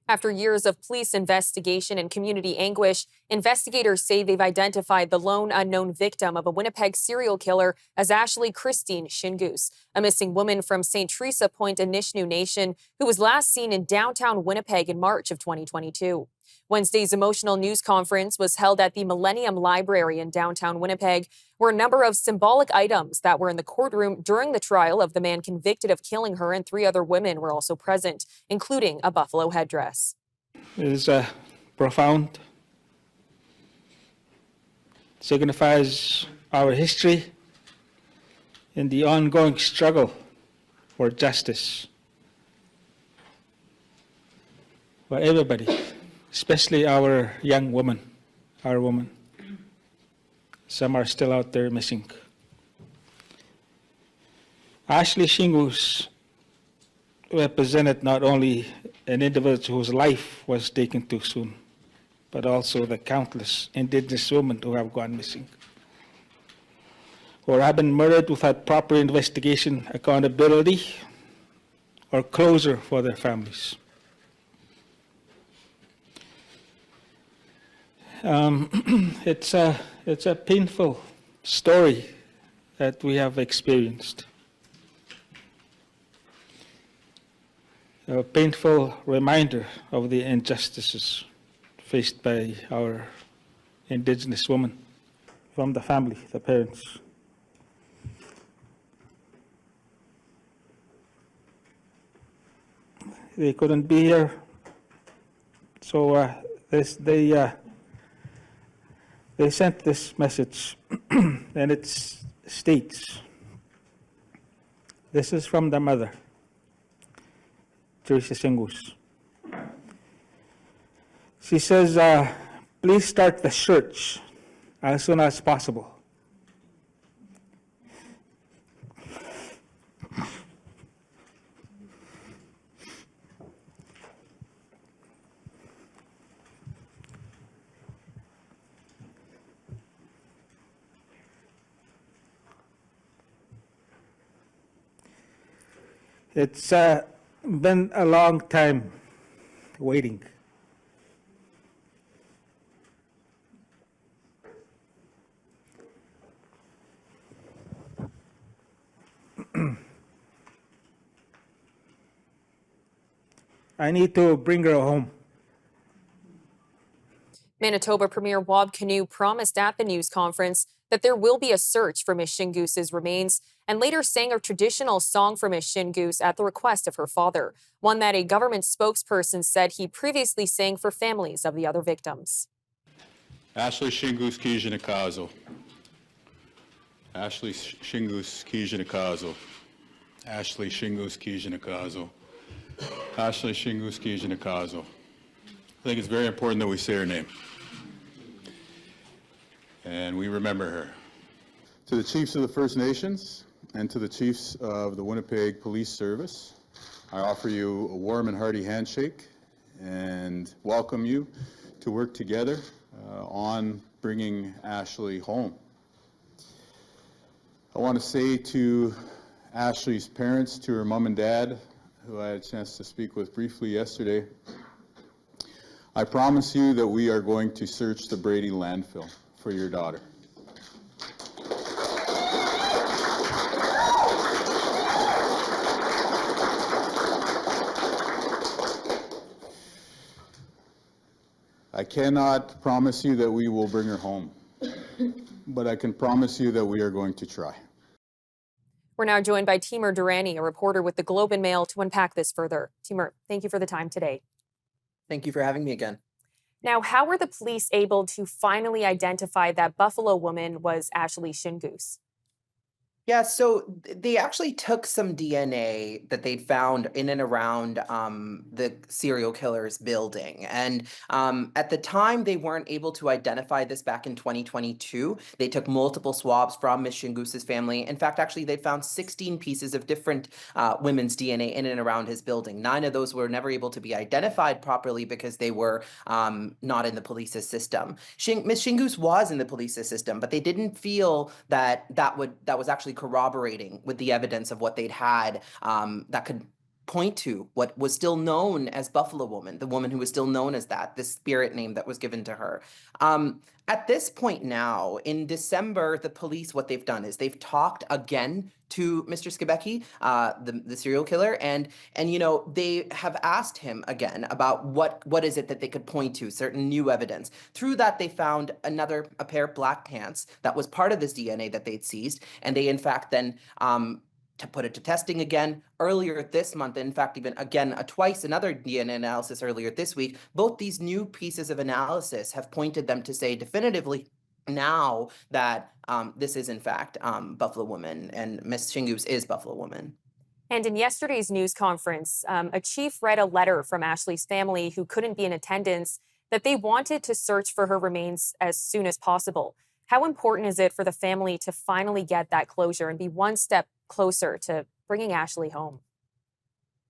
After years of police investigation and community anguish, investigators say they've identified the lone unknown victim of a Winnipeg serial killer as Ashley Christine Shingoose, a missing woman from St. Theresa Point, Anishinaabe Nation, who was last seen in downtown Winnipeg in March of 2022. Wednesday's emotional news conference was held at the Millennium Library in downtown Winnipeg, where a number of symbolic items that were in the courtroom during the trial of the man convicted of killing her and 3 other women were also present, including a buffalo headdress. It is profound. It signifies our history in the ongoing struggle for justice for everybody, especially our young women, our women. Some are still out there missing. Ashley Shingoose represented not only an individual whose life was taken too soon, but also the countless Indigenous women who have gone missing, or have been murdered without proper investigation, accountability, or closure for their families. It's a painful story that we have experienced. A painful reminder of the injustices faced by our Indigenous women, from the family, the parents. They couldn't be here, so they sent this message, and it states, this is from the mother, Theresa Shingoose. She says, please start the search as soon as possible. It's been a long time waiting. I need to bring her home. Manitoba Premier Wab Kinew promised at the news conference that there will be a search for Ms. Shingoose's remains, and later sang a traditional song for Ms. Shingoose at the request of her father, one that a government spokesperson said he previously sang for families of the other victims. Ashley Shingoose Kijinakazo. Ashley Shingoose Kijinakazo. Ashley Shingoose Kijinakazo. Ashley Shingoose Kijinakazo. I think it's very important that we say her name and we remember her. To the chiefs of the First Nations and to the chiefs of the Winnipeg Police Service, I offer you a warm and hearty handshake and welcome you to work together on bringing Ashley home. I want to say to Ashley's parents, to her mom and dad, who I had a chance to speak with briefly yesterday, I promise you that we are going to search the Brady landfill for your daughter. I cannot promise you that we will bring her home, but I can promise you that we are going to try. We're now joined by Temur Durrani, a reporter with the Globe and Mail, to unpack this further. Temur, thank you for the time today. Thank you for having me again. Now, how were the police able to finally identify that Buffalo woman was Ashley Shingoose? Yeah, so they actually took some DNA that they'd found in and around the serial killer's building. And at the time, they weren't able to identify this back in 2022. They took multiple swabs from Ms. Shingoose's family. In fact, actually, they found 16 pieces of different women's DNA in and around his building. 9 of those were never able to be identified properly because they were not in the police's system. Ms. Shingoose was in the police's system, but they didn't feel that that was actually corroborating with the evidence of what they'd had that could point to what was still known as Buffalo Woman, the woman who was still known as that, this spirit name that was given to her. At this point now, in December, the police, what they've done is they've talked again to Mr. Skibicki, the serial killer, and they have asked him again about what is it that they could point to, certain new evidence. Through that, they found a pair of black pants that was part of this DNA that they'd seized, and they in fact then to put it to testing again earlier this month. In fact, even again, another DNA analysis earlier this week. Both these new pieces of analysis have pointed them to say definitively now that this is in fact Buffalo Woman, and Miss Shingus is Buffalo Woman. And in yesterday's news conference, a chief read a letter from Ashley's family, who couldn't be in attendance, that they wanted to search for her remains as soon as possible. How important is it for the family to finally get that closure and be one step closer to bringing Ashley home?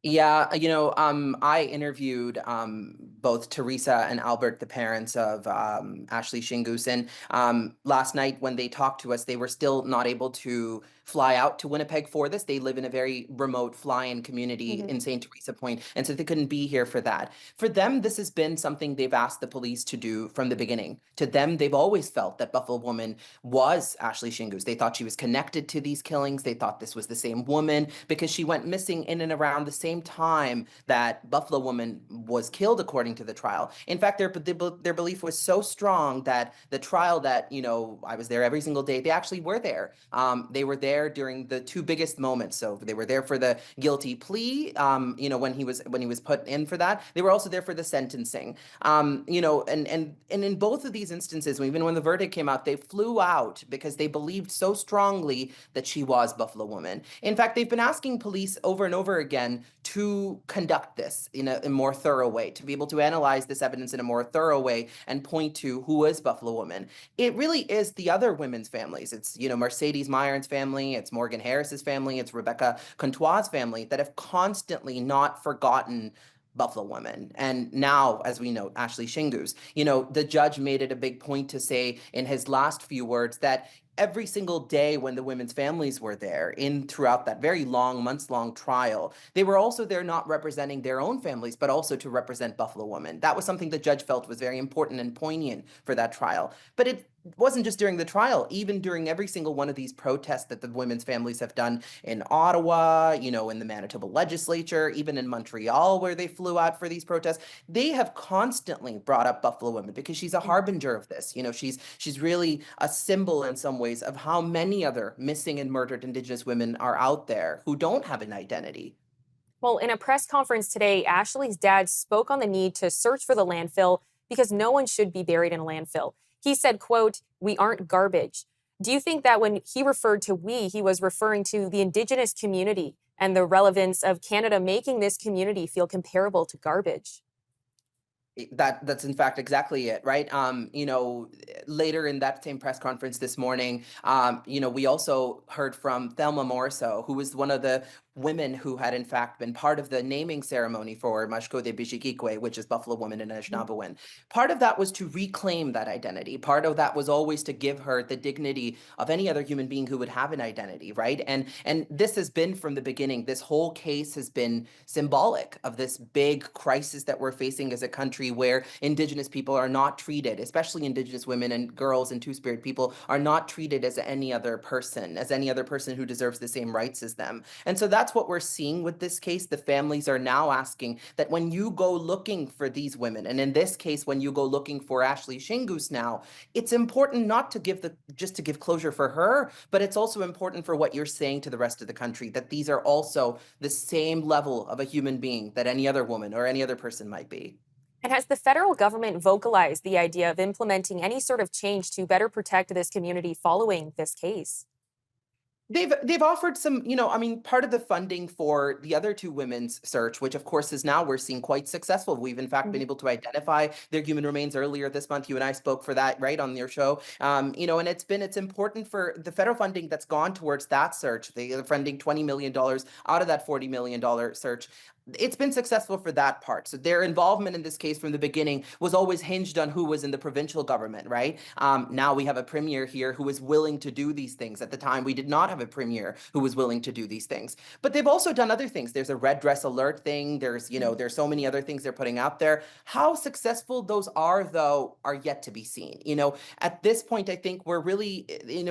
Yeah, I interviewed both Theresa and Albert, the parents of Ashley Shingus, and last night when they talked to us, they were still not able to fly out to Winnipeg for this. They live in a very remote fly-in community in St. Teresa Point, and so they couldn't be here for that. For them, this has been something they've asked the police to do from the beginning. To them, they've always felt that Buffalo Woman was Ashley Shingus. They thought she was connected to these killings. They thought this was the same woman because she went missing in and around the same time that Buffalo Woman was killed, according to the trial. In fact, their belief was so strong that the trial that, I was there every single day, they actually were there. They were there during the two biggest moments. So they were there for the guilty plea, when he was put in for that. They were also there for the sentencing. And in both of these instances, even when the verdict came out, they flew out because they believed so strongly that she was Buffalo Woman. In fact, they've been asking police over and over again to conduct this in a more thorough way, to be able to analyze this evidence in a more thorough way and point to who is Buffalo Woman. It really is the other women's families. It's, Mercedes Myron's family, it's Morgan Harris's family, it's Rebecca Contois' family that have constantly not forgotten Buffalo Woman. And now, as we know, Ashley Shingus, the judge made it a big point to say in his last few words that every single day when the women's families were there throughout that very long, months-long trial, they were also there not representing their own families, but also to represent Buffalo Woman. That was something the judge felt was very important and poignant for that trial. But it wasn't just during the trial, even during every single one of these protests that the women's families have done in Ottawa, in the Manitoba legislature, even in Montreal, where they flew out for these protests. They have constantly brought up Buffalo Woman because she's a harbinger of this. She's really a symbol in some ways of how many other missing and murdered Indigenous women are out there who don't have an identity. Well, in a press conference today, Ashley's dad spoke on the need to search for the landfill because no one should be buried in a landfill. He said, quote, "We aren't garbage." Do you think that when he referred to we, he was referring to the Indigenous community and the relevance of Canada making this community feel comparable to garbage? That's in fact exactly it, right? Later in that same press conference this morning, we also heard from Thelma Morrisseau, who was one of the women who had in fact been part of the naming ceremony for Mashko de Bijikikwe, which is Buffalo Woman in Anishinaabe. Part of that was to reclaim that identity. Part of that was always to give her the dignity of any other human being who would have an identity, right? And this has been from the beginning. This whole case has been symbolic of this big crisis that we're facing as a country where Indigenous people are not treated, especially Indigenous women and girls and Two-Spirit people, are not treated as any other person who deserves the same rights as them. And so that's what we're seeing with this case. The families are now asking that when you go looking for these women, and in this case, when you go looking for Ashley Shingus now, it's important not to just to give closure for her, but it's also important for what you're saying to the rest of the country, that these are also the same level of a human being that any other woman or any other person might be. And has the federal government vocalized the idea of implementing any sort of change to better protect this community following this case? They've offered some, part of the funding for the other two women's search, which of course is now we're seeing quite successful. We've in fact been able to identify their human remains earlier this month. You and I spoke for that, right, on your show. And it's important for the federal funding that's gone towards that search. They're funding $20 million out of that $40 million search. it's been successful for that part. So their involvement in this case from the beginning was always hinged on who was in the provincial government, right? Now we have a premier here who is willing to do these things. At the time, we did not have a premier who was willing to do these things. But they've also done other things. There's a red dress alert thing. There's, there's so many other things they're putting out there. How successful those are, though, are yet to be seen. At this point, I think we're really,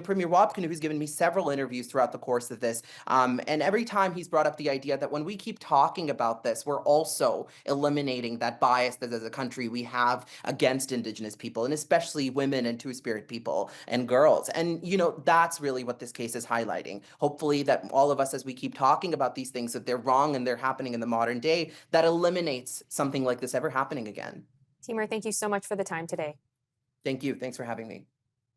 Premier Wapkun, who's given me several interviews throughout the course of this, and every time he's brought up the idea that when we keep talking about this, we're also eliminating that bias that as a country we have against Indigenous people, and especially women and Two-Spirit people and girls. And, that's really what this case is highlighting. Hopefully that all of us, as we keep talking about these things, that they're wrong and they're happening in the modern day, that eliminates something like this ever happening again. Temur, thank you so much for the time today. Thank you. Thanks for having me.